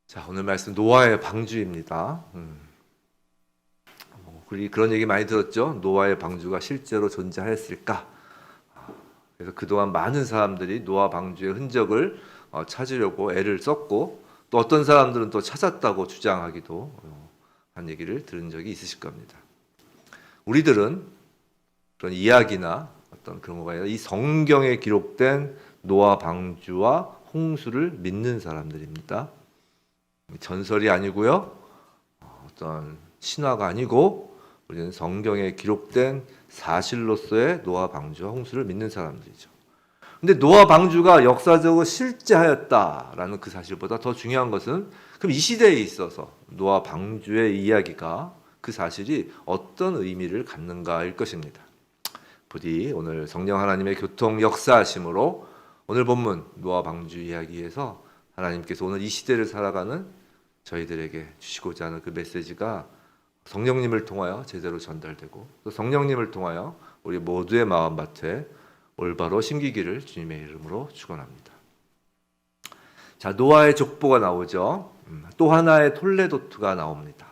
자, 오늘 말씀 노아의 방주입니다. 우리 그런 얘기 많이 들었죠? 노아의 방주가 실제로 존재하였을까? 그래서 그동안 많은 사람들이 노아 방주의 흔적을 찾으려고 애를 썼고, 또 어떤 사람들은 또 찾았다고 주장하기도 한 얘기를 들은 적이 있으실 겁니다. 우리들은 그런 이야기나 어떤 그런 거가 아니라 이 성경에 기록된 노아 방주와 홍수를 믿는 사람들입니다. 전설이 아니고요, 어떤 신화가 아니고 우리는 성경에 기록된 사실로서의 노아 방주와 홍수를 믿는 사람들이죠. 근데 노아 방주가 역사적으로 실제하였다라는 그 사실보다 더 중요한 것은 그럼 이 시대에 있어서 노아 방주의 이야기가 그 사실이 어떤 의미를 갖는가일 것입니다. 부디 오늘 성령 하나님의 교통 역사하심으로 오늘 본문 노아 방주 이야기에서 하나님께서 오늘 이 시대를 살아가는 저희들에게 주시고자 하는 그 메시지가 성령님을 통하여 제대로 전달되고 또 성령님을 통하여 우리 모두의 마음밭에 올바로 심기기를 주님의 이름으로 축원합니다. 자, 노아의 족보가 나오죠. 또 하나의 톨레도트가 나옵니다.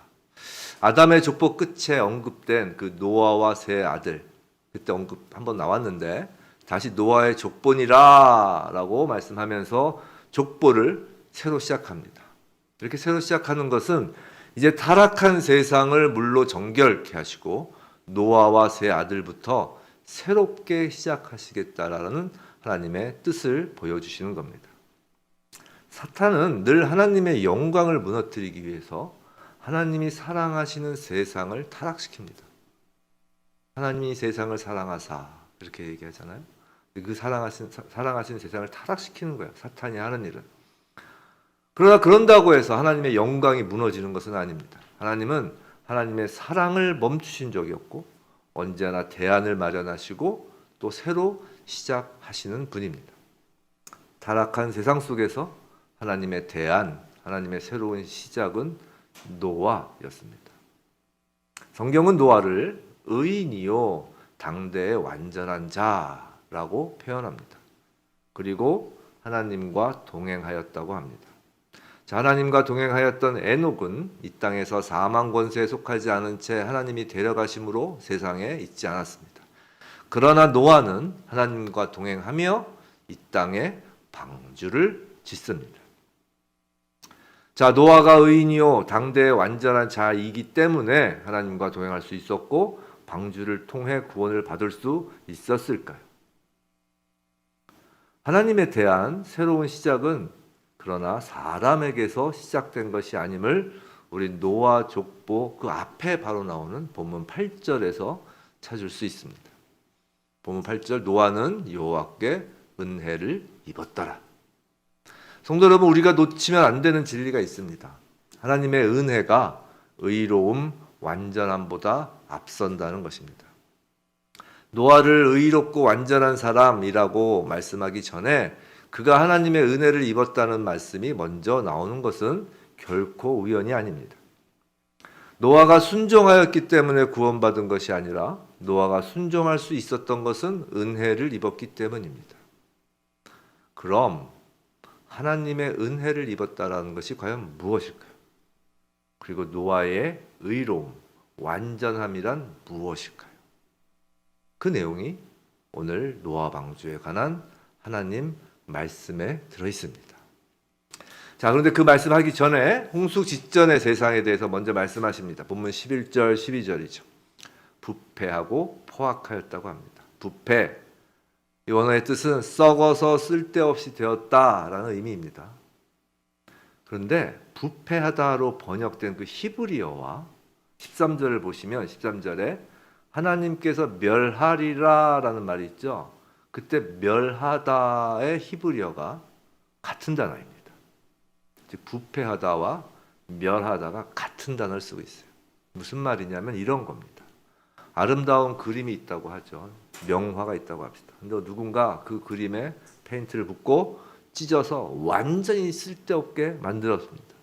아담의 족보 끝에 언급된 그 노아와 세 아들, 그때 언급 한번 나왔는데 다시 노아의 족보니라라고 말씀하면서 족보를 새로 시작합니다. 이렇게 새로 시작하는 것은 이제 타락한 세상을 물로 정결케 하시고 노아와 세 아들부터 새롭게 시작하시겠다라는 하나님의 뜻을 보여주시는 겁니다. 사탄은 늘 하나님의 영광을 무너뜨리기 위해서 하나님이 사랑하시는 세상을 타락시킵니다. 하나님이 세상을 사랑하사 이렇게 얘기하잖아요. 그 사랑하시는 세상을 타락시키는 거예요. 사탄이 하는 일은. 그러나 그런다고 해서 하나님의 영광이 무너지는 것은 아닙니다. 하나님은 하나님의 사랑을 멈추신 적이 없고 언제나 대안을 마련하시고 또 새로 시작하시는 분입니다. 타락한 세상 속에서 하나님의 대안, 하나님의 새로운 시작은 노아였습니다. 성경은 노아를 의인이요 당대의 완전한 자라고 표현합니다. 그리고 하나님과 동행하였다고 합니다. 자, 하나님과 동행하였던 에녹은 이 땅에서 사망 권세에 속하지 않은 채 하나님이 데려가심으로 세상에 있지 않았습니다. 그러나 노아는 하나님과 동행하며 이 땅에 방주를 짓습니다. 자, 노아가 의인이요 당대의 완전한 자이기 때문에 하나님과 동행할 수 있었고 방주를 통해 구원을 받을 수 있었을까요? 하나님에 대한 새로운 시작은 그러나 사람에게서 시작된 것이 아님을 우리 노아 족보 그 앞에 바로 나오는 본문 8절에서 찾을 수 있습니다. 본문 8절 노아는 여호와께 은혜를 입었더라. 성도 여러분, 우리가 놓치면 안 되는 진리가 있습니다. 하나님의 은혜가 의로움, 완전함보다 앞선다는 것입니다. 노아를 의롭고 완전한 사람이라고 말씀하기 전에 그가 하나님의 은혜를 입었다는 말씀이 먼저 나오는 것은 결코 우연이 아닙니다. 노아가 순종하였기 때문에 구원받은 것이 아니라 노아가 순종할 수 있었던 것은 은혜를 입었기 때문입니다. 그럼 하나님의 은혜를 입었다라는 것이 과연 무엇일까요? 그리고 노아의 의로움, 완전함이란 무엇일까요? 그 내용이 오늘 노아 방주에 관한 하나님 말씀에 들어 있습니다. 자, 그런데 그 말씀하기 전에 홍수 직전의 세상에 대해서 먼저 말씀하십니다. 본문 11절, 12절이죠. 부패하고 포악하였다고 합니다. 부패, 이 원어의 뜻은 썩어서 쓸데없이 되었다라는 의미입니다. 그런데 부패하다로 번역된 그 히브리어와 13절을 보시면 13절에 하나님께서 멸하리라라는 말이 있죠. 그때 멸하다의 히브리어가 같은 단어입니다. 즉 부패하다와 멸하다가 같은 단어를 쓰고 있어요. 무슨 말이냐면 이런 겁니다. 아름다운 그림이 있다고 하죠. 명화가 있다고 합시다. 근데 누군가 그 그림에 페인트를 붓고 찢어서 완전히 쓸데없게 만들었습니다.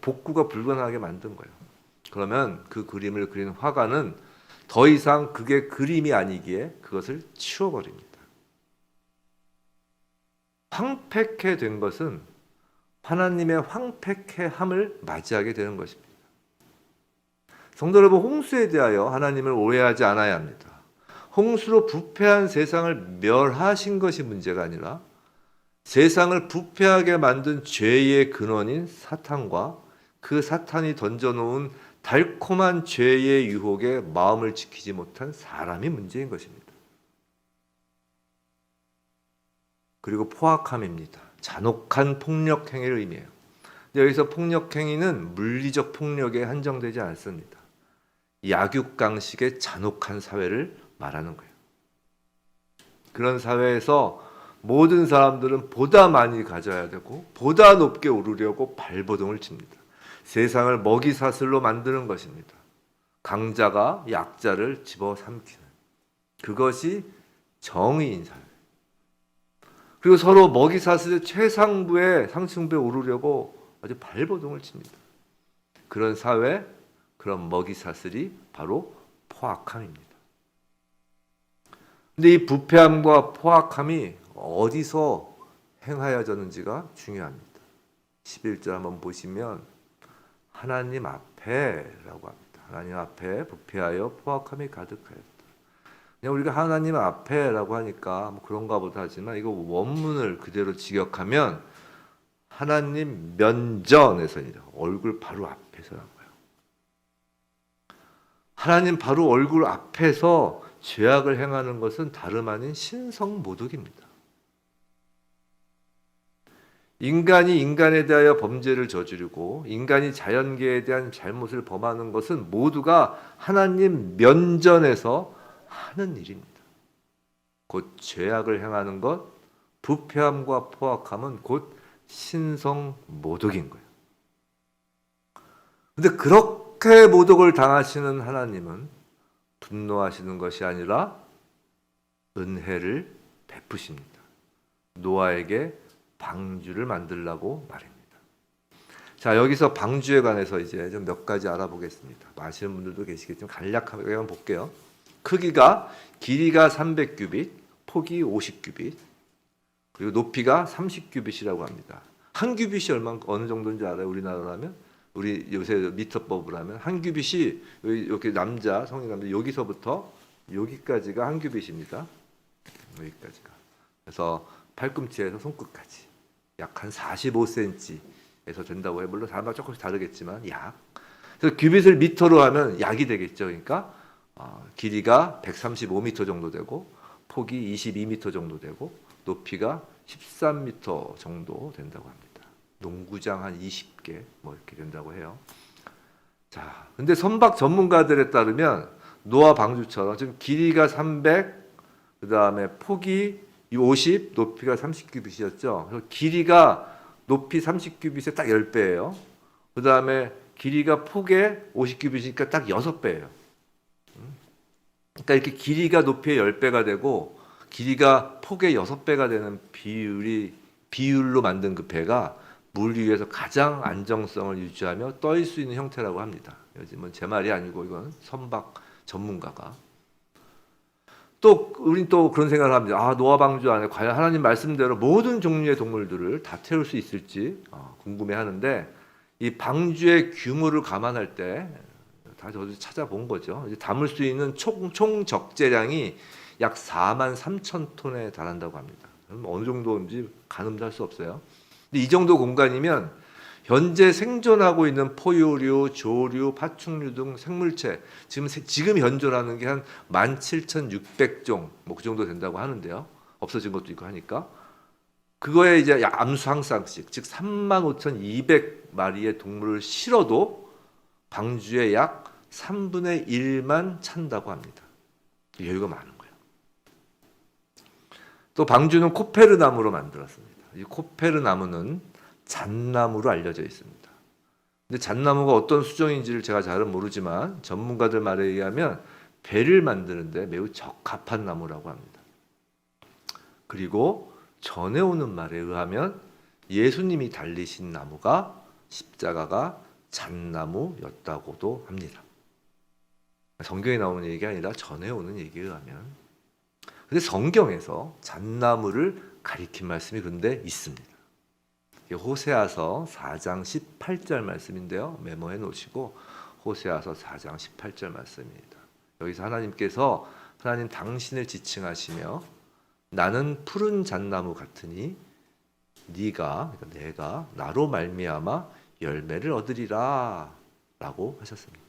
복구가 불가능하게 만든 거예요. 그러면 그 그림을 그린 화가는 더 이상 그게 그림이 아니기에 그것을 치워버립니다. 황폐케 된 것은 하나님의 황폐케함을 맞이하게 되는 것입니다. 성도 여러분, 홍수에 대하여 하나님을 오해하지 않아야 합니다. 홍수로 부패한 세상을 멸하신 것이 문제가 아니라 세상을 부패하게 만든 죄의 근원인 사탄과 그 사탄이 던져놓은 달콤한 죄의 유혹에 마음을 지키지 못한 사람이 문제인 것입니다. 그리고 포악함입니다. 잔혹한 폭력 행위를 의미해요. 여기서 폭력 행위는 물리적 폭력에 한정되지 않습니다. 약육강식의 잔혹한 사회를 말하는 거예요. 그런 사회에서 모든 사람들은 보다 많이 가져야 되고 보다 높게 오르려고 발버둥을 칩니다. 세상을 먹이사슬로 만드는 것입니다. 강자가 약자를 집어삼키는, 그것이 정의인 사회. 그리고 서로 먹이사슬의 최상부에 상층부에 오르려고 아주 발버둥을 칩니다. 그런 사회, 그런 먹이사슬이 바로 포악함입니다. 근데 이 부패함과 포악함이 어디서 행하여졌는지가 중요합니다. 11절 한번 보시면 하나님 앞에라고 합니다. 하나님 앞에 부패하여 포악함이 가득하였다. 그냥 우리가 하나님 앞에라고 하니까 뭐 그런가 보다 하지만 이거 원문을 그대로 직역하면 하나님 면전에서입니다. 얼굴 바로 앞에서란 거예요. 하나님 바로 얼굴 앞에서 죄악을 행하는 것은 다름 아닌 신성모독입니다. 인간이 인간에 대하여 범죄를 저지르고 인간이 자연계에 대한 잘못을 범하는 것은 모두가 하나님 면전에서 하는 일입니다. 곧 죄악을 행하는 것, 부패함과 포악함은 곧 신성모독인 거예요. 그런데 그렇게 모독을 당하시는 하나님은 분노하시는 것이 아니라 은혜를 베푸십니다. 노아에게 방주를 만들라고 말입니다. 자, 여기서 방주에 관해서 이제 좀 몇 가지 알아보겠습니다. 아시는 분들도 계시겠지만 간략하게 한번 볼게요. 크기가 길이가 300규빗, 폭이 50규빗, 그리고 높이가 30규빗이라고 합니다. 한 규빗이 어느 정도인지 알아요? 우리나라라면? 우리 요새 미터법으로 하면 한 규빗이 이렇게 남자, 성인 남자 여기서부터 여기까지가 한 규빗입니다. 여기까지가. 그래서 팔꿈치에서 손끝까지 약 한 45cm에서 된다고 해요. 물론 사람마다 조금씩 다르겠지만 약. 그래서 규빗을 미터로 하면 약이 되겠죠. 그러니까 길이가 135m 정도 되고 폭이 22m 정도 되고 높이가 13m 정도 된다고 합니다. 농구장 한 20개 뭐 이렇게 된다고 해요. 자, 근데 선박 전문가들에 따르면 노아 방주처럼 지금 길이가 300, 그다음에 폭이 50, 높이가 30규빗이었죠. 그래서 길이가 높이 30규빗의 딱 10배예요. 그다음에 길이가 폭에 50규빗이니까 딱 6배예요. 그러니까 이렇게 길이가 높이의 10배가 되고 길이가 폭의 6배가 되는 비율로 만든 그 배가 물 위에서 가장 안정성을 유지하며 떠일 수 있는 형태라고 합니다. 요즘은 제 말이 아니고 이건 선박 전문가가. 또 우린 또 그런 생각을 합니다. 노아 방주 안에 과연 하나님 말씀대로 모든 종류의 동물들을 다 태울 수 있을지 궁금해하는데 이 방주의 규모를 감안할 때 다 저도 찾아본 거죠. 이제 담을 수 있는 총 적재량이 약 43,000톤에 달한다고 합니다. 어느 정도인지 가늠도 할 수 없어요. 근데 이 정도 공간이면 현재 생존하고 있는 포유류, 조류, 파충류 등 생물체 지금 현존하는 게 한 17,600종 뭐 그 정도 된다고 하는데요. 없어진 것도 있고 하니까 그거에 이제 암수 한 쌍씩 즉 35,200마리의 동물을 실어도 방주에 약 3분의 1만 찬다고 합니다. 여유가 많은 거예요. 또 방주는 코페르 나무로 만들었습니다. 이 코페르 나무는 잣나무로 알려져 있습니다. 근데 잣나무가 어떤 수종인지를 제가 잘은 모르지만 전문가들 말에 의하면 배를 만드는데 매우 적합한 나무라고 합니다. 그리고 전해오는 말에 의하면 예수님이 달리신 나무가 십자가가 잣나무였다고도 합니다. 성경에 나오는 얘기가 아니라 전해오는 얘기에 의하면. 근데 성경에서 잣나무를 가리킨 말씀이 근데 있습니다. 호세아서 4장 18절 말씀인데요. 메모해 놓으시고 호세아서 4장 18절 말씀입니다. 여기서 하나님 당신을 지칭하시며 나는 푸른 잣나무 같으니 네가 그러니까 내가 나로 말미암아 열매를 얻으리라 라고 하셨습니다.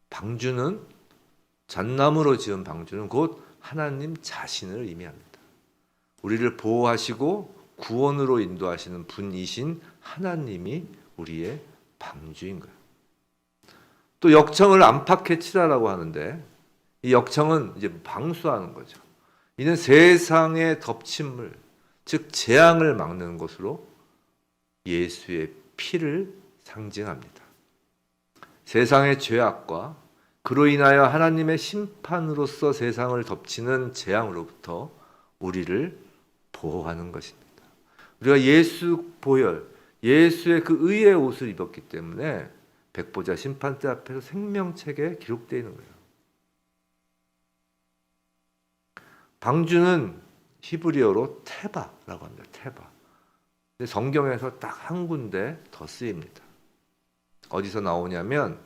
방주는 잣나무로 지은 방주는 곧 하나님 자신을 의미합니다. 우리를 보호하시고 구원으로 인도하시는 분이신 하나님이 우리의 방주인 거예요. 또 역청을 안팎에 칠하라고 하는데 이 역청은 이제 방수하는 거죠. 이는 세상의 덮친물, 즉 재앙을 막는 것으로 예수의 피를 상징합니다. 세상의 죄악과 그로 인하여 하나님의 심판으로서 세상을 덮치는 재앙으로부터 우리를 보호하는 것입니다. 우리가 예수 보혈, 예수의 그 의의 옷을 입었기 때문에 백보자 심판대 앞에서 생명책에 기록되어 있는 거예요. 방주는 히브리어로 테바라고 합니다. 테바. 근데 성경에서 딱 한 군데 더 쓰입니다. 어디서 나오냐면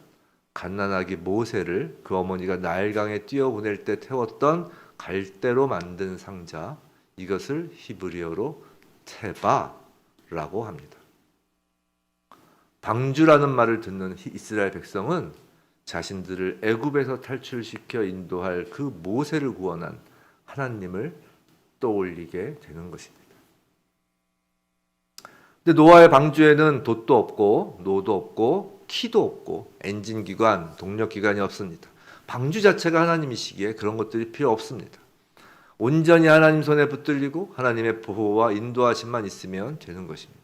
갓난아기 모세를 그 어머니가 나일강에 뛰어보낼 때 태웠던 갈대로 만든 상자, 이것을 히브리어로 테바라고 합니다. 방주라는 말을 듣는 이스라엘 백성은 자신들을 애굽에서 탈출시켜 인도할 그 모세를 구원한 하나님을 떠올리게 되는 것입니다. 근데 노아의 방주에는 돛도 없고 노도 없고 키도 없고 엔진 기관, 동력 기관이 없습니다. 방주 자체가 하나님이시기에 그런 것들이 필요 없습니다. 온전히 하나님 손에 붙들리고 하나님의 보호와 인도하심만 있으면 되는 것입니다.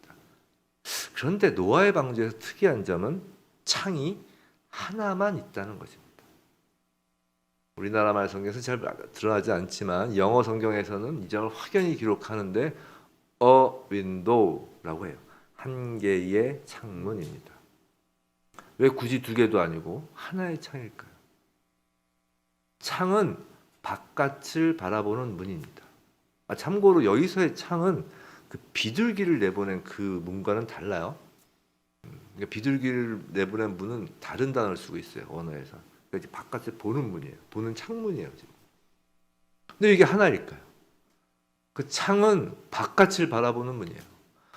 그런데 노아의 방주에서 특이한 점은 창이 하나만 있다는 것입니다. 우리나라 말 성경에서 잘 드러나지 않지만 영어 성경에서는 이 점을 확연히 기록하는데 a window라고 해요. 한 개의 창문입니다. 왜 굳이 두 개도 아니고 하나의 창일까요? 창은 바깥을 바라보는 문입니다. 참고로 여기서의 창은 그 비둘기를 내보낸 그 문과는 달라요. 그러니까 비둘기를 내보낸 문은 다른 단어를 쓰고 있어요. 언어에서. 그러니까 바깥을 보는 문이에요. 보는 창문이에요. 지금. 근데 이게 하나일까요? 그 창은 바깥을 바라보는 문이에요.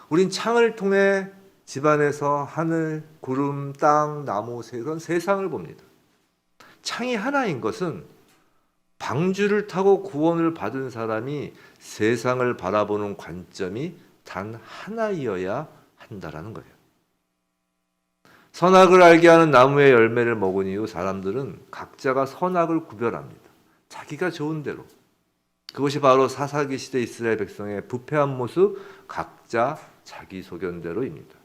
우린 창을 통해 집안에서 하늘, 구름, 땅, 나무, 새 그런 세상을 봅니다. 창이 하나인 것은 방주를 타고 구원을 받은 사람이 세상을 바라보는 관점이 단 하나이어야 한다라는 거예요. 선악을 알게 하는 나무의 열매를 먹은 이후 사람들은 각자가 선악을 구별합니다. 자기가 좋은 대로. 그것이 바로 사사기 시대 이스라엘 백성의 부패한 모습, 각자 자기 소견대로입니다.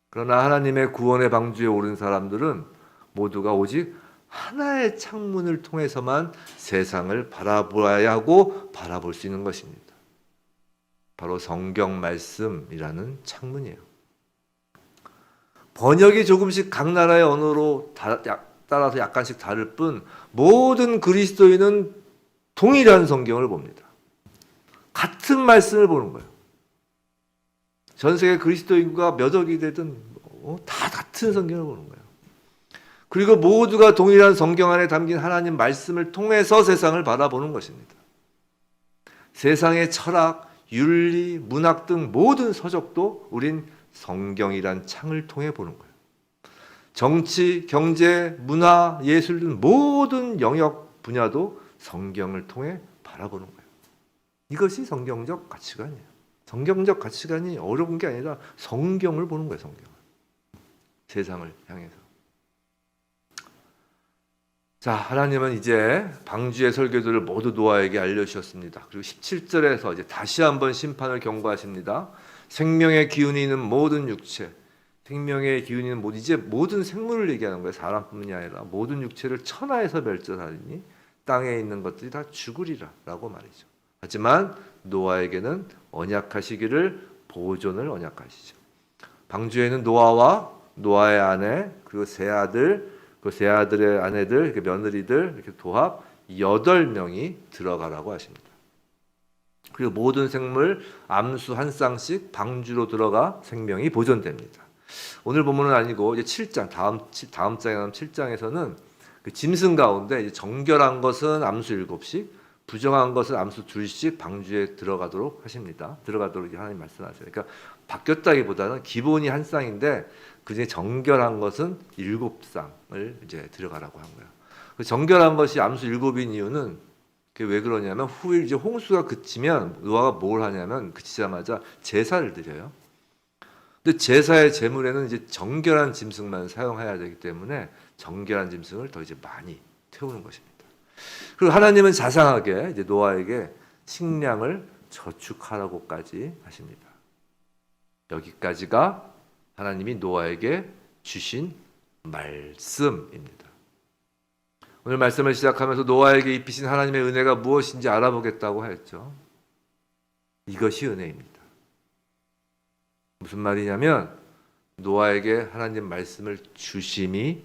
그러나 하나님의 구원의 방주에 오른 사람들은 모두가 오직 하나의 창문을 통해서만 세상을 바라보아야 하고 바라볼 수 있는 것입니다. 바로 성경 말씀이라는 창문이에요. 번역이 조금씩 각 나라의 언어로 따라서 약간씩 다를 뿐 모든 그리스도인은 동일한 성경을 봅니다. 같은 말씀을 보는 거예요. 전 세계 그리스도인과 몇 억이 되든 다 같은 성경을 보는 거예요. 그리고 모두가 동일한 성경 안에 담긴 하나님 말씀을 통해서 세상을 바라보는 것입니다. 세상의 철학, 윤리, 문학 등 모든 서적도 우린 성경이란 창을 통해 보는 거예요. 정치, 경제, 문화, 예술 등 모든 영역 분야도 성경을 통해 바라보는 거예요. 이것이 성경적 가치관이에요. 성경적 가치관이 어려운 게 아니라 성경을 보는 거예요. 성경을. 세상을 향해서. 자, 하나님은 이제 방주의 설교들을 모두 노아에게 알려주셨습니다. 그리고 17절에서 이제 다시 한번 심판을 경고하십니다. 생명의 기운이 있는 모든 육체, 생명의 기운이 있는 이제 모든 생물을 얘기하는 거예요. 사람뿐만이 아니라 모든 육체를 천하에서 멸절하리니 땅에 있는 것들이 다 죽으리라 라고 말이죠. 하지만 노아에게는 언약하시기를 보존을 언약하시죠. 방주에는 노아와 노아의 아내 그리고 세 아들, 그 세 아들의 아내들, 며느리들 이렇게 도합 8명이 들어가라고 하십니다. 그리고 모든 생물 암수 한 쌍씩 방주로 들어가 생명이 보존됩니다. 오늘 본문은 아니고 이제 7장 다음 장에 나온 7장에서는 그 짐승 가운데 이제 정결한 것은 암수 7씩, 부정한 것은 암수 2씩 방주에 들어가도록 하십니다. 들어가도록 하나님 말씀하세요. 그러니까 바뀌었다기보다는 기본이 한 쌍인데 그중에 정결한 것은 7쌍을 이제 들어가라고 한 거예요. 그 정결한 것이 암수 7인 이유는 그게 왜 그러냐면 후일 이제 홍수가 그치면 노아가 뭘 하냐면 그치자마자 제사를 드려요. 근데 제사의 제물에는 이제 정결한 짐승만 사용해야 되기 때문에 정결한 짐승을 더 이제 많이 태우는 것입니다. 그리고 하나님은 자상하게 이제 노아에게 식량을 저축하라고까지 하십니다. 여기까지가 하나님이 노아에게 주신 말씀입니다. 오늘 말씀을 시작하면서 노아에게 입히신 하나님의 은혜가 무엇인지 알아보겠다고 했죠. 이것이 은혜입니다. 무슨 말이냐면 노아에게 하나님 말씀을 주심이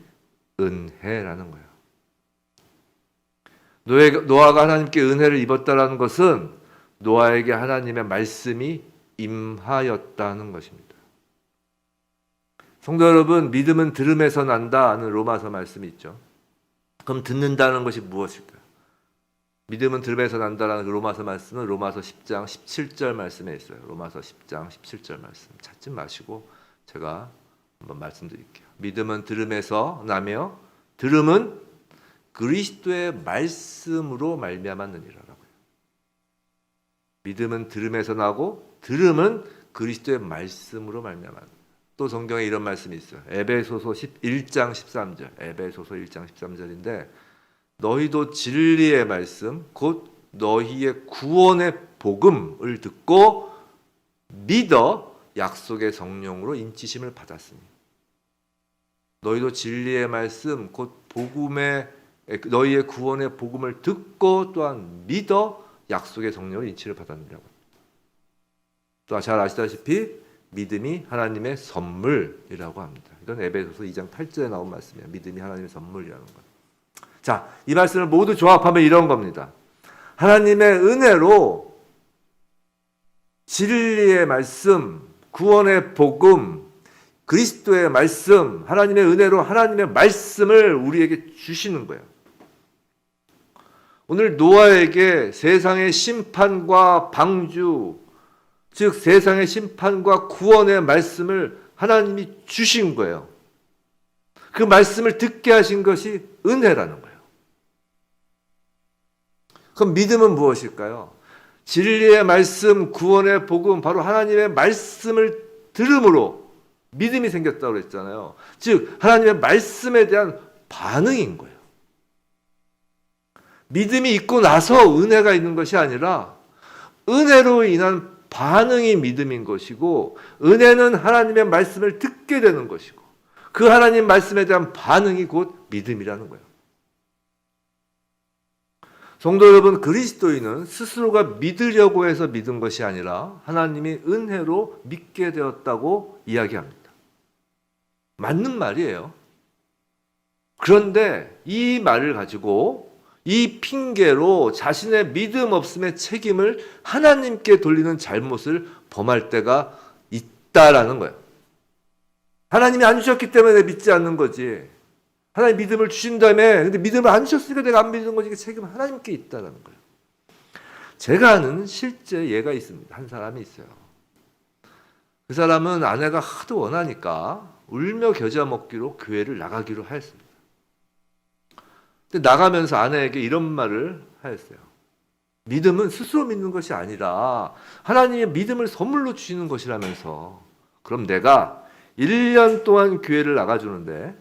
은혜라는 거예요. 노아가 하나님께 은혜를 입었다라는 것은 노아에게 하나님의 말씀이 임하였다는 것입니다. 성도 여러분, 믿음은 들음에서 난다는 로마서 말씀이 있죠. 그럼 듣는다는 것이 무엇일까요? 믿음은 들음에서 난다라는 그 로마서 말씀은 로마서 10장 17절 말씀에 있어요. 로마서 10장 17절 말씀 찾지 마시고 제가 한번 말씀드릴게요. 믿음은 들음에서 나며 들음은 그리스도의 말씀으로 말미암았느니라라고요. 믿음은 들음에서 나고 들음은 그리스도의 말씀으로 말미암았느니라. 또 성경에 이런 말씀이 있어요. 에베소서 1장 13절. 에베소서 1장 13절인데 너희도 진리의 말씀 곧 너희의 구원의 복음을 듣고 믿어 약속의 성령으로 인치심을 받았으니 너희도 진리의 말씀 곧 너희의 구원의 복음을 듣고 또한 믿어 약속의 성령으로 인치를 받았느라고. 또 잘 아시다시피 믿음이 하나님의 선물이라고 합니다. 이건 에베소서 2장 8절에 나온 말씀이에요. 믿음이 하나님의 선물이라는 것. 자, 이 말씀을 모두 조합하면 이런 겁니다. 하나님의 은혜로 진리의 말씀, 구원의 복음, 그리스도의 말씀, 하나님의 은혜로 하나님의 말씀을 우리에게 주시는 거예요. 오늘 노아에게 세상의 심판과 방주, 즉 세상의 심판과 구원의 말씀을 하나님이 주신 거예요. 그 말씀을 듣게 하신 것이 은혜라는 거예요. 그럼 믿음은 무엇일까요? 진리의 말씀, 구원의 복음, 바로 하나님의 말씀을 들음으로 믿음이 생겼다고 그랬잖아요. 즉 하나님의 말씀에 대한 반응인 거예요. 믿음이 있고 나서 은혜가 있는 것이 아니라 은혜로 인한 반응이 믿음인 것이고 은혜는 하나님의 말씀을 듣게 되는 것이고 그 하나님 말씀에 대한 반응이 곧 믿음이라는 거예요. 성도 여러분, 그리스도인은 스스로가 믿으려고 해서 믿은 것이 아니라 하나님이 은혜로 믿게 되었다고 이야기합니다. 맞는 말이에요. 그런데 이 말을 가지고 이 핑계로 자신의 믿음 없음의 책임을 하나님께 돌리는 잘못을 범할 때가 있다라는 거예요. 하나님이 안 주셨기 때문에 믿지 않는 거지. 하나님 믿음을 주신다며 근데 믿음을 안 주셨으니까 내가 안 믿는 거지. 그 책임은 하나님께 있다라는 거예요. 제가 아는 실제 예가 있습니다. 한 사람이 있어요. 그 사람은 아내가 하도 원하니까 울며 겨자 먹기로 교회를 나가기로 하였습니다. 근데 나가면서 아내에게 이런 말을 하였어요. 믿음은 스스로 믿는 것이 아니라 하나님의 믿음을 선물로 주시는 것이라면서 그럼 내가 1년 동안 교회를 나가주는데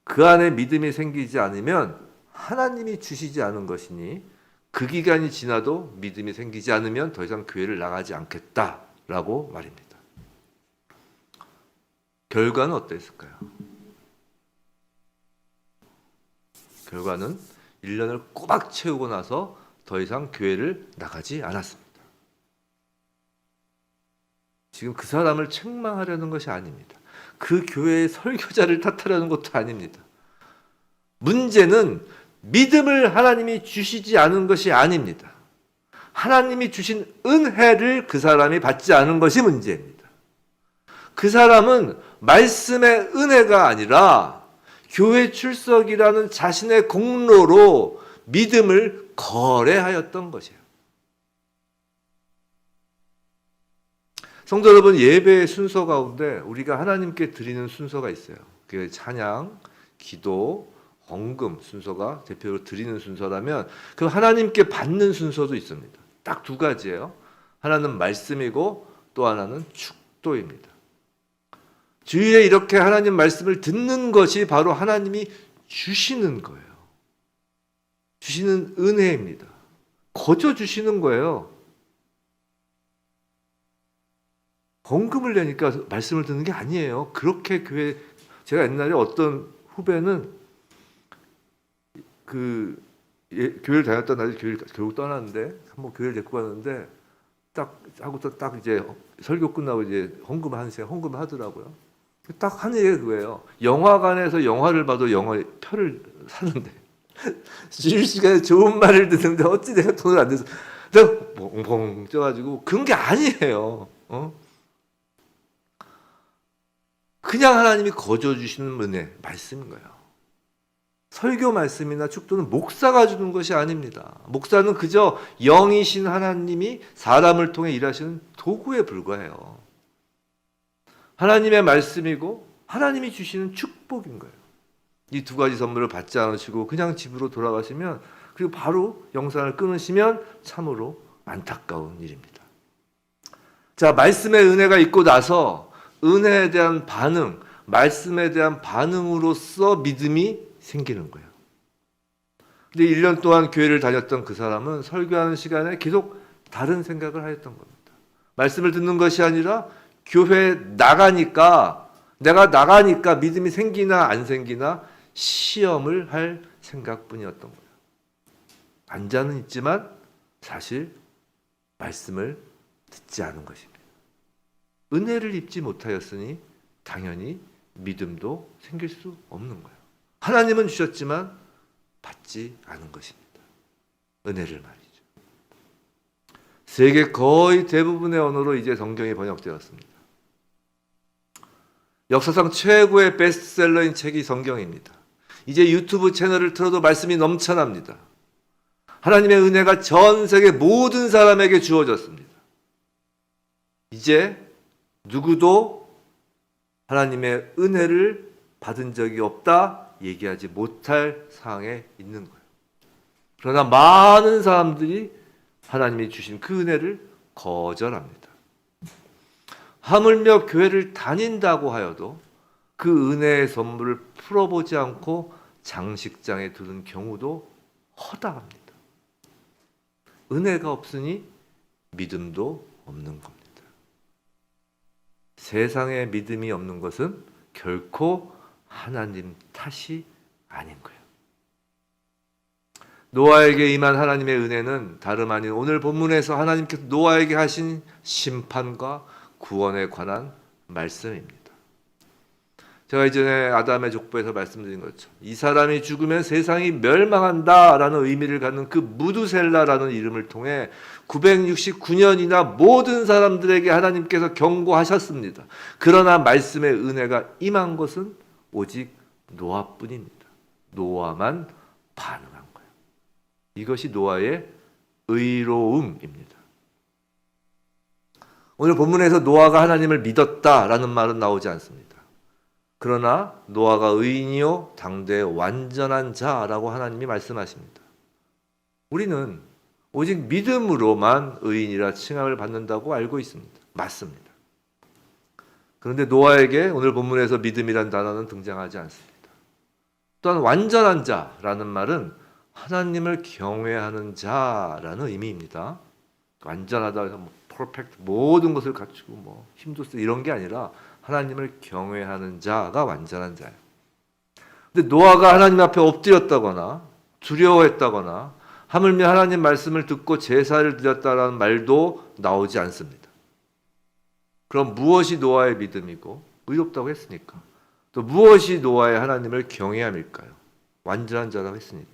그 안에 믿음이 생기지 않으면 하나님이 주시지 않은 것이니 그 기간이 지나도 믿음이 생기지 않으면 더 이상 교회를 나가지 않겠다라고 말입니다. 결과는 어땠을까요? 결과는 1년을 꼬박 채우고 나서 더 이상 교회를 나가지 않았습니다. 지금 그 사람을 책망하려는 것이 아닙니다. 그 교회의 설교자를 탓하려는 것도 아닙니다. 문제는 믿음을 하나님이 주시지 않은 것이 아닙니다. 하나님이 주신 은혜를 그 사람이 받지 않은 것이 문제입니다. 그 사람은 말씀의 은혜가 아니라 교회 출석이라는 자신의 공로로 믿음을 거래하였던 것이에요. 성도 여러분, 예배의 순서 가운데 우리가 하나님께 드리는 순서가 있어요. 그 찬양, 기도, 헌금 순서가 대표로 드리는 순서라면 그 하나님께 받는 순서도 있습니다. 딱 두 가지예요. 하나는 말씀이고 또 하나는 축도입니다. 주일에 이렇게 하나님 말씀을 듣는 것이 바로 하나님이 주시는 거예요. 주시는 은혜입니다. 거저 주시는 거예요. 헌금을 내니까 말씀을 듣는 게 아니에요. 그렇게 교회, 제가 옛날에 어떤 후배는 교회를 다녔던 날에 교회를 결국 떠났는데 한번 교회를 데리고 갔는데 딱 이제 설교 끝나고 이제 헌금 하더라고요. 딱 한 얘기가 그거예요. 영화관에서 영화를 봐도 영화 표를 사는데 주일 시간에 좋은 말을 듣는데 어찌 내가 돈을 안 내서 내가 뻥뻥 쪄가지고 그런 게 아니에요. 그냥 하나님이 거저 주시는 은혜 말씀인 거예요. 설교 말씀이나 축도는 목사가 주는 것이 아닙니다. 목사는 그저 영이신 하나님이 사람을 통해 일하시는 도구에 불과해요. 하나님의 말씀이고 하나님이 주시는 축복인 거예요. 이 두 가지 선물을 받지 않으시고 그냥 집으로 돌아가시면, 그리고 바로 영상을 끊으시면 참으로 안타까운 일입니다. 자, 말씀의 은혜가 있고 나서 은혜에 대한 반응, 말씀에 대한 반응으로서 믿음이 생기는 거예요. 근데 1년 동안 교회를 다녔던 그 사람은 설교하는 시간에 계속 다른 생각을 하였던 겁니다. 말씀을 듣는 것이 아니라 교회에 내가 나가니까 믿음이 생기나 안 생기나 시험을 할 생각뿐이었던 거예요. 앉아는 있지만 사실 말씀을 듣지 않은 것입니다. 은혜를 입지 못하였으니 당연히 믿음도 생길 수 없는 거예요. 하나님은 주셨지만 받지 않은 것입니다. 은혜를 말이죠. 세계 거의 대부분의 언어로 이제 성경이 번역되었습니다. 역사상 최고의 베스트셀러인 책이 성경입니다. 이제 유튜브 채널을 틀어도 말씀이 넘쳐납니다. 하나님의 은혜가 전 세계 모든 사람에게 주어졌습니다. 이제 누구도 하나님의 은혜를 받은 적이 없다 얘기하지 못할 상황에 있는 거예요. 그러나 많은 사람들이 하나님이 주신 그 은혜를 거절합니다. 하물며 교회를 다닌다고 하여도 그 은혜의 선물을 풀어보지 않고 장식장에 두는 경우도 허다합니다. 은혜가 없으니 믿음도 없는 겁니다. 세상에 믿음이 없는 것은 결코 하나님 탓이 아닌 거예요. 노아에게 임한 하나님의 은혜는 다름 아닌 오늘 본문에서 하나님께서 노아에게 하신 심판과 구원에 관한 말씀입니다. 제가 이전에 아담의 족보에서 말씀드린 것처럼 이 사람이 죽으면 세상이 멸망한다라는 의미를 갖는 그 무두셀라라는 이름을 통해 969년이나 모든 사람들에게 하나님께서 경고하셨습니다. 그러나 말씀의 은혜가 임한 것은 오직 노아뿐입니다. 노아만 반응한 거예요. 이것이 노아의 의로움입니다. 오늘 본문에서 노아가 하나님을 믿었다라는 말은 나오지 않습니다. 그러나 노아가 의인이요 당대의 완전한 자라고 하나님이 말씀하십니다. 우리는 오직 믿음으로만 의인이라 칭함을 받는다고 알고 있습니다. 맞습니다. 그런데 노아에게 오늘 본문에서 믿음이란 단어는 등장하지 않습니다. 또한 완전한 자라는 말은 하나님을 경외하는 자라는 의미입니다. 완전하다 해서 퍼펙트 모든 것을 갖추고 힘도 쓰고 이런 게 아니라 하나님을 경외하는 자가 완전한 자예요. 근데 노아가 하나님 앞에 엎드렸다거나 두려워했다거나 하물며 하나님 말씀을 듣고 제사를 드렸다라는 말도 나오지 않습니다. 그럼 무엇이 노아의 믿음이고 의롭다고 했으니까 또 무엇이 노아의 하나님을 경외함일까요? 완전한 자라고 했으니까요.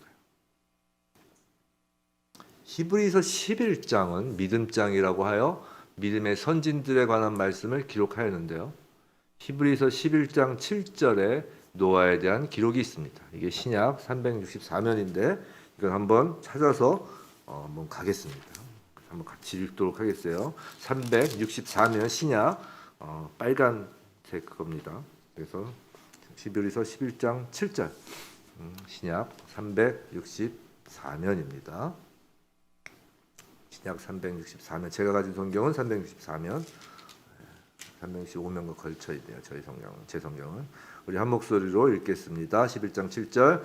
히브리서 11장은 믿음장이라고 하여 믿음의 선진들에 관한 말씀을 기록하였는데요. 히브리서 11장 7절에 노아에 대한 기록이 있습니다. 이게 신약 364면인데 이걸 한번 찾아서 한번 가겠습니다. 한번 같이 읽도록 하겠어요. 364면 신약 빨간색 겁니다. 그래서 히브리서 11장 7절 신약 364면입니다. 신약 364면 제가 가진 성경은 364면 365면과 걸쳐 있네요. 저희 성경은 제 성경은 우리 한 목소리로 읽겠습니다. 11장 7절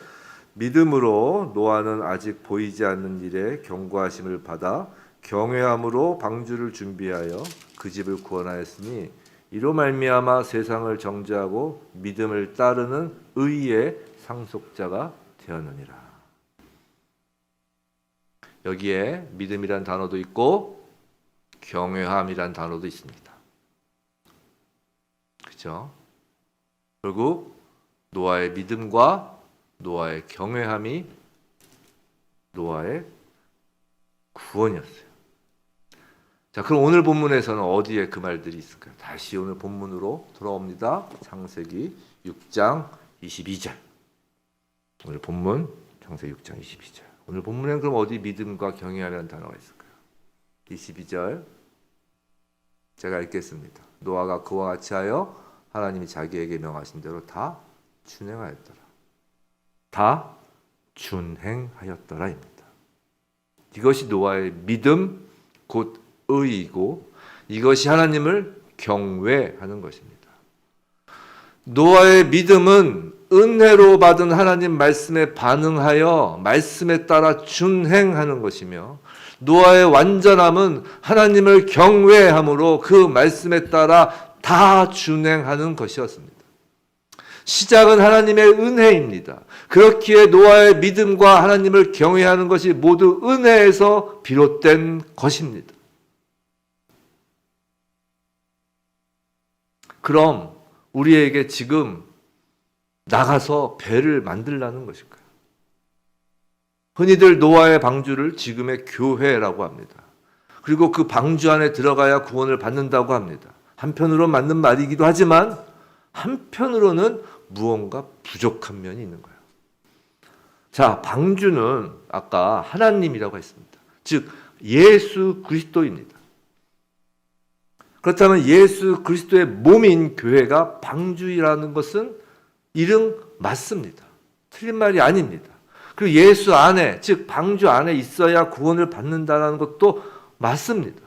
믿음으로 노아는 아직 보이지 않는 일에 경고하심을 받아 경외함으로 방주를 준비하여 그 집을 구원하였으니 이로 말미암아 세상을 정죄하고 믿음을 따르는 의의 상속자가 되었느니라. 여기에 믿음이란 단어도 있고 경외함이란 단어도 있습니다. 그렇죠? 결국 노아의 믿음과 노아의 경외함이 노아의 구원이었어요. 자, 그럼 오늘 본문에서는 어디에 그 말들이 있을까요? 다시 오늘 본문으로 돌아옵니다. 창세기 6장 22절. 오늘 본문 창세기 6장 22절. 오늘 본문에는 그럼 어디 믿음과 경외함이라는 단어가 있을까요? 22절 제가 읽겠습니다. 노아가 그와 같이 하여 하나님이 자기에게 명하신 대로 다 준행하였더라. 다 준행하였더라입니다. 이것이 노아의 믿음 곧 의이고 이것이 하나님을 경외하는 것입니다. 노아의 믿음은 은혜로 받은 하나님 말씀에 반응하여 말씀에 따라 준행하는 것이며 노아의 완전함은 하나님을 경외함으로 그 말씀에 따라 다 준행하는 것이었습니다. 시작은 하나님의 은혜입니다. 그렇기에 노아의 믿음과 하나님을 경외하는 것이 모두 은혜에서 비롯된 것입니다. 그럼 우리에게 지금 나가서 배를 만들라는 것일까요? 흔히들 노아의 방주를 지금의 교회라고 합니다. 그리고 그 방주 안에 들어가야 구원을 받는다고 합니다. 한편으로 맞는 말이기도 하지만 한편으로는 무언가 부족한 면이 있는 거예요. 자, 방주는 아까 하나님이라고 했습니다. 즉 예수 그리스도입니다. 그렇다면 예수 그리스도의 몸인 교회가 방주라는 것은 이름 맞습니다. 틀린 말이 아닙니다. 그리고 예수 안에, 즉 방주 안에 있어야 구원을 받는다는 것도 맞습니다.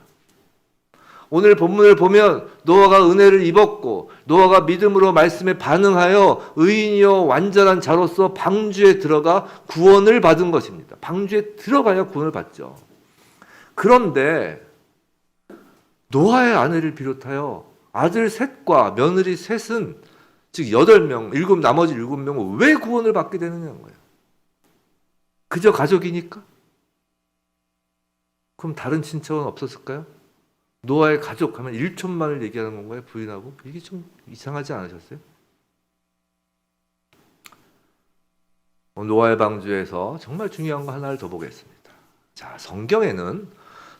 오늘 본문을 보면 노아가 은혜를 입었고 노아가 믿음으로 말씀에 반응하여 의인이요 완전한 자로서 방주에 들어가 구원을 받은 것입니다. 방주에 들어가야 구원을 받죠. 그런데 노아의 아내를 비롯하여 아들 셋과 며느리 셋은 즉 8명, 나머지 7명은 왜 구원을 받게 되느냐는 거예요. 그저 가족이니까? 그럼 다른 친척은 없었을까요? 노아의 가족 하면 1촌만을 얘기하는 건가요? 부인하고? 이게 좀 이상하지 않으셨어요? 노아의 방주에서 정말 중요한 거 하나를 더 보겠습니다. 자, 성경에는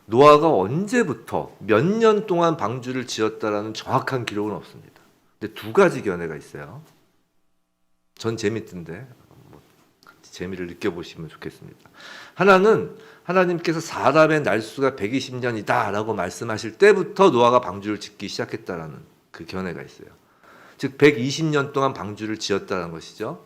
노아가 언제부터 몇 년 동안 방주를 지었다라는 정확한 기록은 없습니다. 근데 두 가지 견해가 있어요. 전 재밌던데 같이 재미를 느껴보시면 좋겠습니다. 하나는 하나님께서 사람의 날수가 120년이다 라고 말씀하실 때부터 노아가 방주를 짓기 시작했다라는 그 견해가 있어요. 즉 120년 동안 방주를 지었다는 것이죠.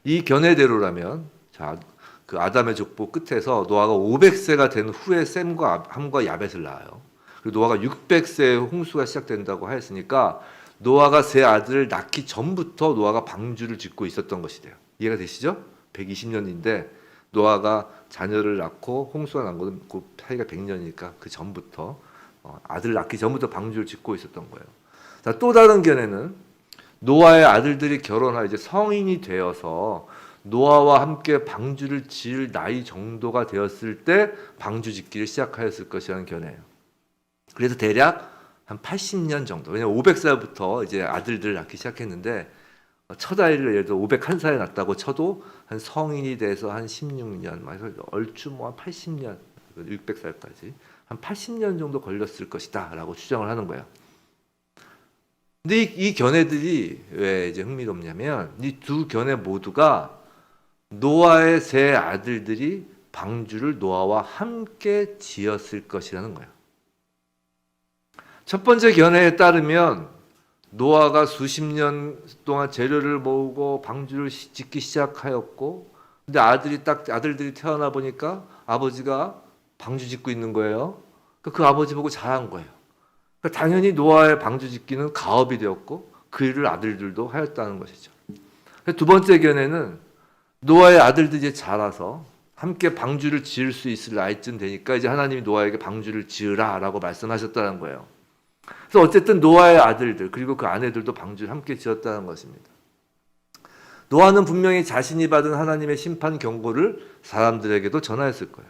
이 견해대로라면 자, 그 아담의 족보 끝에서 노아가 500세가 된 후에 셈과 함과 야벳을 낳아요. 그리고 노아가 600세에 홍수가 시작된다고 하였으니까 노아가 세 아들을 낳기 전부터 노아가 방주를 짓고 있었던 것이 돼요. 이해가 되시죠? 120년인데 노아가 자녀를 낳고 홍수가 난 것은 그 사이가 100년이니까 그 전부터 아들 낳기 전부터 방주를 짓고 있었던 거예요. 자, 또 다른 견해는 노아의 아들들이 결혼하여 이제 성인이 되어서 노아와 함께 방주를 지을 나이 정도가 되었을 때 방주 짓기를 시작하였을 것이라는 견해예요. 그래서 대략 한 80년 정도. 왜냐면 500살부터 이제 아들들을 낳기 시작했는데 첫 아이를 예를 들어 501살에 낳았다고 쳐도 한 성인이 돼서 한 16년, 얼추 뭐 한 80년 600살까지 한 80년 정도 걸렸을 것이다 라고 추정을 하는 거예요. 근데 이 견해들이 왜 이제 흥미롭냐면 이 두 견해 모두가 노아의 세 아들들이 방주를 노아와 함께 지었을 것이라는 거예요. 첫 번째 견해에 따르면 노아가 수십 년 동안 재료를 모으고 방주를 짓기 시작하였고, 근데 아들들이 태어나 보니까 아버지가 방주 짓고 있는 거예요. 그 아버지 보고 잘한 거예요. 그러니까 당연히 노아의 방주 짓기는 가업이 되었고 그 일을 아들들도 하였다는 것이죠. 두 번째 견해는 노아의 아들들이 자라서 함께 방주를 지을 수 있을 나이쯤 되니까 이제 하나님이 노아에게 방주를 지으라라고 말씀하셨다는 거예요. 그래서 어쨌든 노아의 아들들 그리고 그 아내들도 방주를 함께 지었다는 것입니다. 노아는 분명히 자신이 받은 하나님의 심판 경고를 사람들에게도 전하였을 거예요.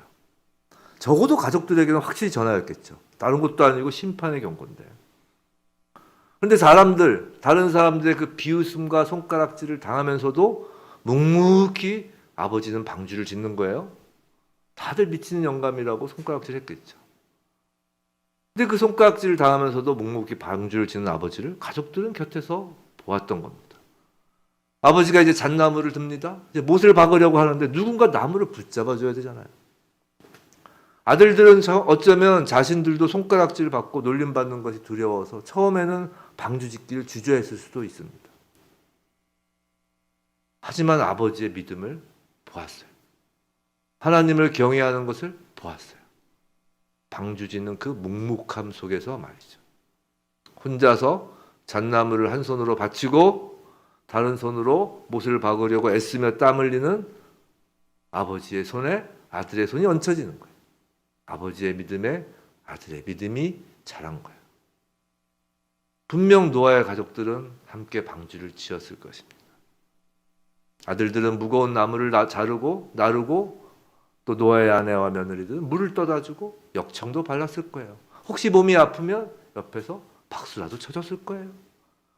적어도 가족들에게는 확실히 전하였겠죠. 다른 것도 아니고 심판의 경고인데. 그런데 다른 사람들의 그 비웃음과 손가락질을 당하면서도 묵묵히 아버지는 방주를 짓는 거예요. 다들 미치는 영감이라고 손가락질했겠죠. 근데 그 손가락질을 당하면서도 묵묵히 방주를 짓는 아버지를 가족들은 곁에서 보았던 겁니다. 아버지가 이제 잣나무를 듭니다. 이제 못을 박으려고 하는데 누군가 나무를 붙잡아줘야 되잖아요. 아들들은 어쩌면 자신들도 손가락질 받고 놀림받는 것이 두려워서 처음에는 방주 짓기를 주저했을 수도 있습니다. 하지만 아버지의 믿음을 보았어요. 하나님을 경외하는 것을 보았어요. 방주 짓는 그 묵묵함 속에서 말이죠. 혼자서 잣나무를 한 손으로 받치고 다른 손으로 못을 박으려고 애쓰며 땀 흘리는 아버지의 손에 아들의 손이 얹혀지는 거예요. 아버지의 믿음에 아들의 믿음이 자란 거예요. 분명 노아의 가족들은 함께 방주를 지었을 것입니다. 아들들은 무거운 나무를 나르고 또 노아의 아내와 며느리들은 물을 떠다 주고 역청도 발랐을 거예요. 혹시 몸이 아프면 옆에서 박수라도 쳐줬을 거예요.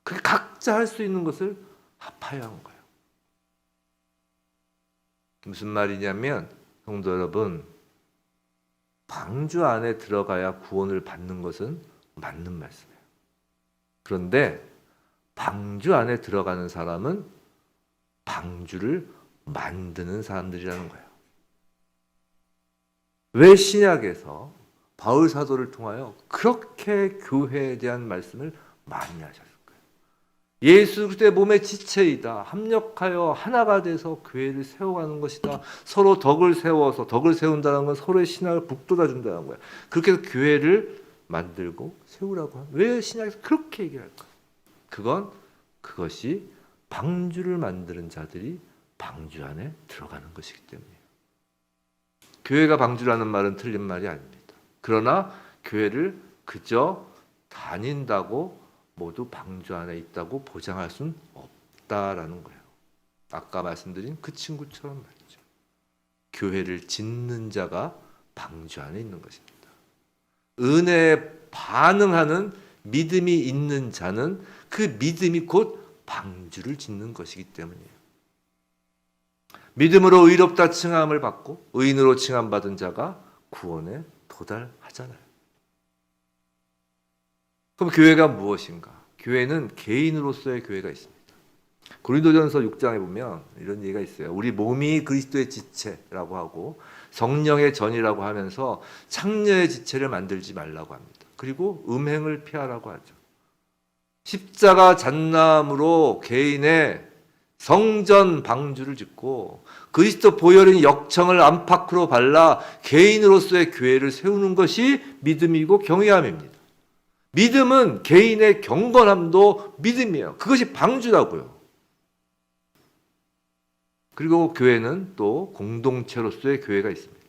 그게 각자 할 수 있는 것을 합하여 한 거예요. 무슨 말이냐면 성도 여러분, 방주 안에 들어가야 구원을 받는 것은 맞는 말씀이에요. 그런데 방주 안에 들어가는 사람은 방주를 만드는 사람들이라는 거예요. 왜 신약에서 바울 사도를 통하여 그렇게 교회에 대한 말씀을 많이 하셨을까요? 예수 그리스도의 몸의 지체이다. 합력하여 하나가 돼서 교회를 세워가는 것이다. 서로 덕을 세운다는 건 서로의 신학을 북돋아 준다는 거예요. 그렇게 해서 교회를 만들고 세우라고 하는, 왜 신약에서 그렇게 얘기할까? 그것이 방주를 만드는 자들이 방주 안에 들어가는 것이기 때문이에요. 교회가 방주라는 말은 틀린 말이 아닙니다. 그러나 교회를 그저 다닌다고 모두 방주 안에 있다고 보장할 수는 없다라는 거예요. 아까 말씀드린 그 친구처럼 말이죠. 교회를 짓는 자가 방주 안에 있는 것입니다. 은혜에 반응하는 믿음이 있는 자는 그 믿음이 곧 방주를 짓는 것이기 때문이에요. 믿음으로 의롭다 칭함을 받고 의인으로 칭함받은 자가 구원에 도달하잖아요. 그럼 교회가 무엇인가? 교회는 개인으로서의 교회가 있습니다. 고린도전서 6장에 보면 이런 얘기가 있어요. 우리 몸이 그리스도의 지체라고 하고 성령의 전이라고 하면서 창녀의 지체를 만들지 말라고 합니다. 그리고 음행을 피하라고 하죠. 십자가 잣나무로 개인의 성전 방주를 짓고 그리스도 보혈인 역청을 안팎으로 발라 개인으로서의 교회를 세우는 것이 믿음이고 경외함입니다. 믿음은 개인의 경건함도 믿음이에요. 그것이 방주라고요. 그리고 교회는 또 공동체로서의 교회가 있습니다.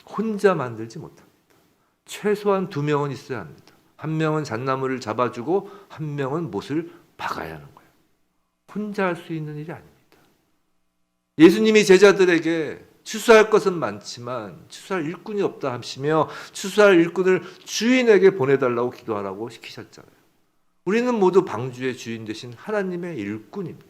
혼자 만들지 못합니다. 최소한 2명은 있어야 합니다. 한 명은 잣나무를 잡아주고 한 명은 못을 박아야 하는 거예요. 혼자 할 수 있는 일이 아닙니다. 예수님이 제자들에게 추수할 것은 많지만 추수할 일꾼이 없다 하시며 추수할 일꾼을 주인에게 보내달라고 기도하라고 시키셨잖아요. 우리는 모두 방주의 주인 되신 하나님의 일꾼입니다.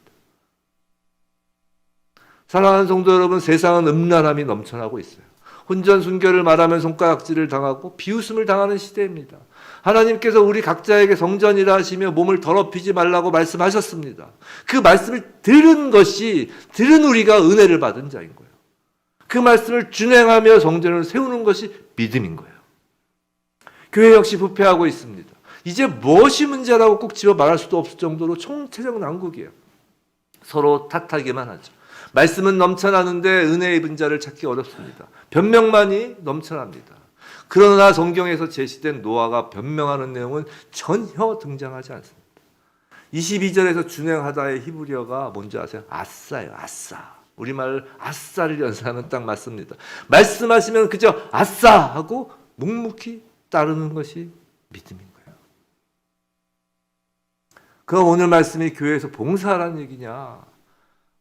사랑하는 성도 여러분, 세상은 음란함이 넘쳐나고 있어요. 혼전순결을 말하면 손가락질을 당하고 비웃음을 당하는 시대입니다. 하나님께서 우리 각자에게 성전이라 하시며 몸을 더럽히지 말라고 말씀하셨습니다. 그 말씀을 들은 우리가 은혜를 받은 자인 거예요. 그 말씀을 준행하며 성전을 세우는 것이 믿음인 거예요. 교회 역시 부패하고 있습니다. 이제 무엇이 문제라고 꼭 집어 말할 수도 없을 정도로 총체적 난국이에요. 서로 탓하기만 하죠. 말씀은 넘쳐나는데 은혜 입은 자를 찾기 어렵습니다. 변명만이 넘쳐납니다. 그러나 성경에서 제시된 노아가 변명하는 내용은 전혀 등장하지 않습니다. 22절에서 준행하다의 히브리어가 뭔지 아세요? 아싸예요. 아싸. 우리말 아싸를 연상하면 딱 맞습니다. 말씀하시면 그저 아싸 하고 묵묵히 따르는 것이 믿음인 거예요. 그럼 오늘 말씀이 교회에서 봉사하라는 얘기냐?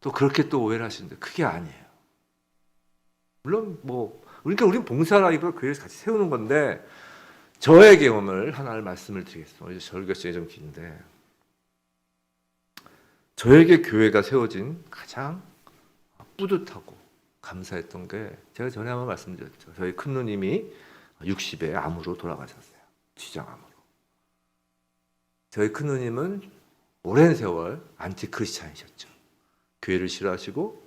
또 그렇게 또 오해를 하시는데 그게 아니에요. 물론 그러니까 우리는 봉사라기보다 교회에서 같이 세우는 건데 저의 경험을 하나를 말씀을 드리겠습니다. 설교 시간이 좀 긴데 저에게 교회가 세워진 가장 뿌듯하고 감사했던 게 제가 전에 한번 말씀드렸죠. 저희 큰 누님이 60에 암으로 돌아가셨어요. 췌장암으로. 저희 큰 누님은 오랜 세월 안티 크리스찬이셨죠. 교회를 싫어하시고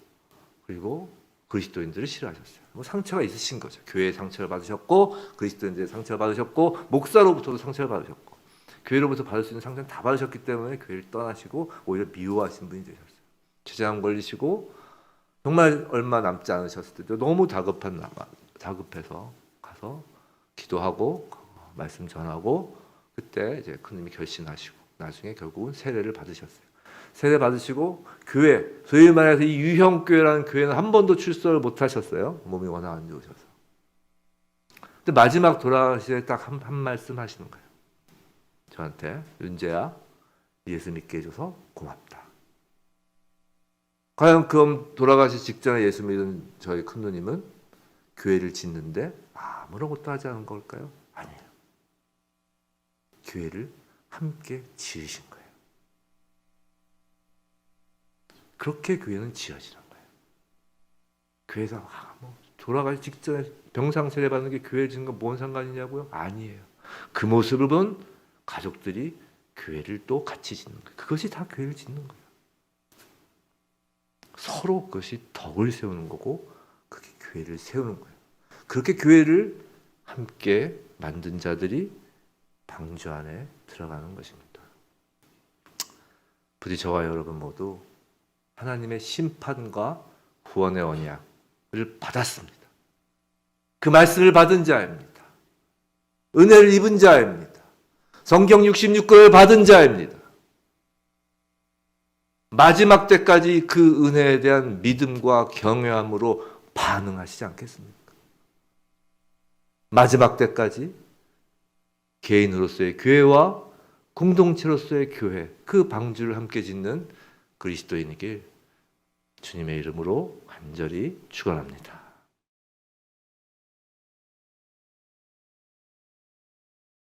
그리고 그리스도인들을 싫어하셨어요. 상처가 있으신 거죠. 교회에 상처를 받으셨고 그리스도인들의 상처를 받으셨고 목사로부터도 상처를 받으셨고 교회로부터 받을 수 있는 상처는 다 받으셨기 때문에 교회를 떠나시고 오히려 미워하신 분이 되셨어요. 췌장암 걸리시고 정말 얼마 남지 않으셨을 때도 너무 다급해서 가서 기도하고 말씀 전하고 그때 이제 큰님이 결신하시고 나중에 결국은 세례를 받으셨어요. 세례 받으시고 교회, 소위 말해서 이 유형교회라는 교회는 한 번도 출석을 못 하셨어요. 몸이 워낙 안 좋으셔서. 근데 마지막 돌아가실 때 딱 한 말씀 하시는 거예요. 저한테 윤재야, 예수 믿게 해줘서 고맙다. 과연 그럼 돌아가시 직전에 예수 믿은 저희 큰 누님은 교회를 짓는데 아무런 것도 하지 않은 걸까요? 아니에요. 교회를 함께 지으신 거예요. 그렇게 교회는 지어지는 거예요. 교회가 돌아가시 직전에 병상 세례 받는 게 교회 짓는 거 뭔 상관이냐고요? 아니에요. 그 모습을 본 가족들이 교회를 또 같이 짓는 거예요. 그것이 다 교회를 짓는 거예요. 서로 그것이 덕을 세우는 거고 그게 교회를 세우는 거예요. 그렇게 교회를 함께 만든 자들이 방주 안에 들어가는 것입니다. 부디 저와 여러분 모두 하나님의 심판과 구원의 언약을 받았습니다. 그 말씀을 받은 자입니다. 은혜를 입은 자입니다. 성경 66권을 받은 자입니다. 마지막 때까지 그 은혜에 대한 믿음과 경외함으로 반응하시지 않겠습니까? 마지막 때까지 개인으로서의 교회와 공동체로서의 교회, 그 방주를 함께 짓는 그리스도인이길 주님의 이름으로 간절히 축원합니다.